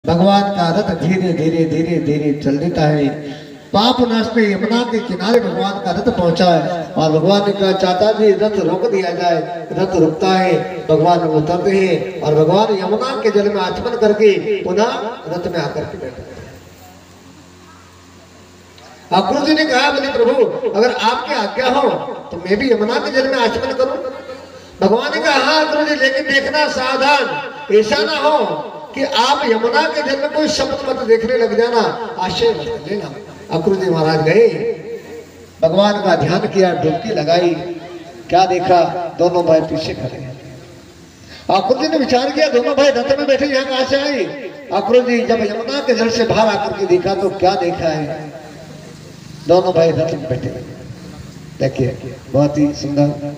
भगवान का रथ धीरे धीरे धीरे धीरे चल देता है। पाप नाश में यमुना के किनारे भगवान का रथ पहुंचा है और भगवान ने कहा चाचा जी रथ रोक दिया जाए। रथ रुकता है, भगवान उतरते हैं और भगवान यमुना के जल में आचमन करके पुनः रथ में आकर के बैठे। अक्रूर जी ने कहा बोले प्रभु अगर आपकी आज्ञा हो तो मैं भी यमुना के जल में आचमन करूं। भगवान ने कहा हाँ अक्रूर जी, लेकिन देखना सावधान, ऐसा ना हो कि आप यमुना के जल में कोई शब्द मत देखने लग जाना, आश्चर्य मत लेना। अक्रूर जी महाराज गए, भगवान का ध्यान किया, डुबकी लगाई, क्या देखा दोनों भाई पीछे खड़े हैं। अक्रूर जी ने विचार किया दोनों भाई रथ में बैठे यहाँ कहां से आए। अक्रूर जी जब यमुना के जल से बाहर आकर के देखा तो क्या देखा है, दोनों भाई रथ में बैठे। देखिए बहुत ही सुंदर,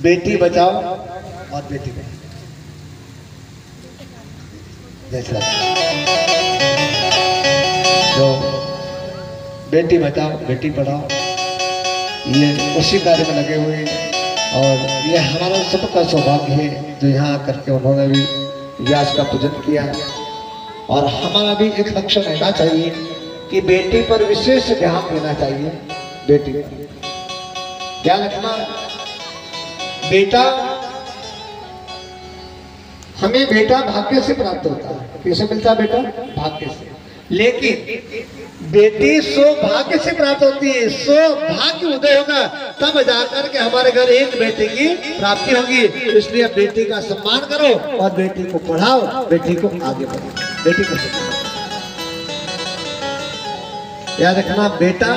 बेटी बचाओ और बेटी बचाओ जैसा जो बेटी बचाओ बेटी पढ़ाओ, ये उसी कार्य में लगे हुए हैं। और ये हमारा सबका सौभाग्य है जो यहाँ आकर के उन्होंने भी व्यास का पूजन किया। और हमारा भी एक लक्ष्य रहना चाहिए कि बेटी पर विशेष ध्यान देना चाहिए। बेटी ध्यान रखना, बेटा हमें बेटा भाग्य से प्राप्त होता है। किसे मिलता है बेटा? भाग्य से। लेकिन बेटी सौभाग्य से प्राप्त होती है। सौभाग्य उदय होगा तब जाकर के हमारे घर एक बेटे की प्राप्ति होगी। इसलिए बेटी का सम्मान करो और बेटी को पढ़ाओ, बेटी को आगे बढ़ाओ, बेटी को सम्मान। याद रखना बेटा,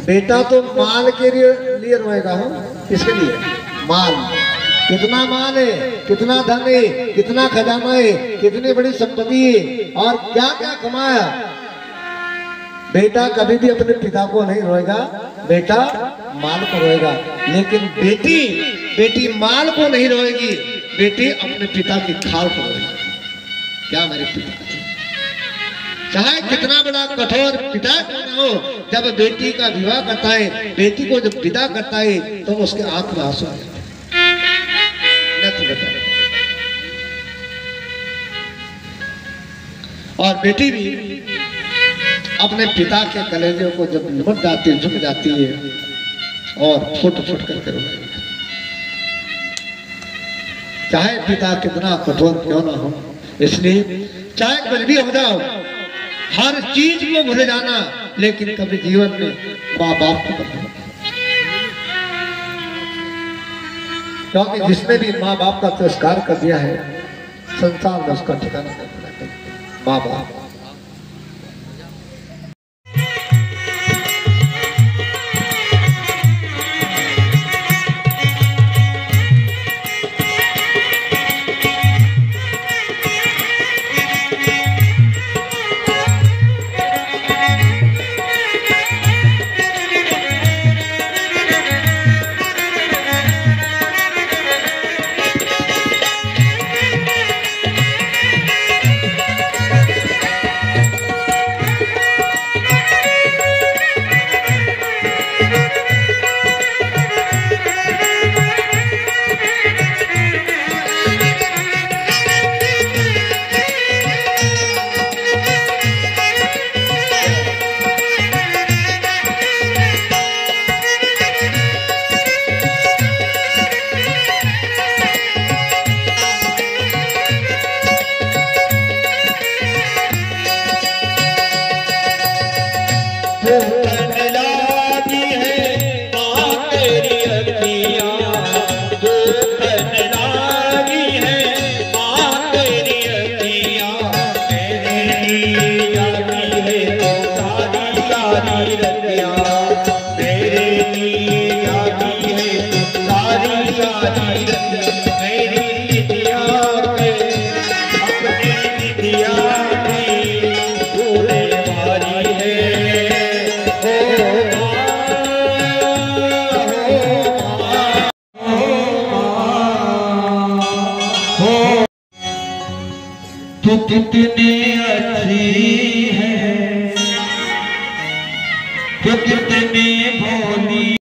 बेटा तो माल के लिए रोएगा। हो किसके लिए? माल। कितना माल है, कितना धन है, कितना खजाना है, कितनी बड़ी संपत्ति है और क्या क्या कमाया। बेटा कभी भी अपने पिता को नहीं रोएगा, बेटा माल को रोएगा। लेकिन बेटी, बेटी माल को नहीं रोएगी, बेटी अपने पिता की खाल को रोएगी। क्या मेरे पिता, चाहे कितना बड़ा कठोर पिता क्यों न हो, जब बेटी का विवाह करता है, बेटी को जब विदा करता है तो उसके आंख में आंसू आ जाते हैं। और बेटी भी अपने पिता के कलेजे को जब लिपट जाती है, झुक जाती है और फुट फुट करके रोती है। चाहे पिता कितना कठोर क्यों ना हो, इसलिए चाहे कुछ भी हो जाओ, हर चीज को भूल जाना, लेकिन कभी जीवन में माँ बाप को मत भूलना। क्योंकि जिसने भी माँ बाप का तिरस्कार कर दिया है, संसार में उसका ठिकाना नहीं मिलेगा। माँ बाप तू कितनी अच्छी है, तू कितनी भोली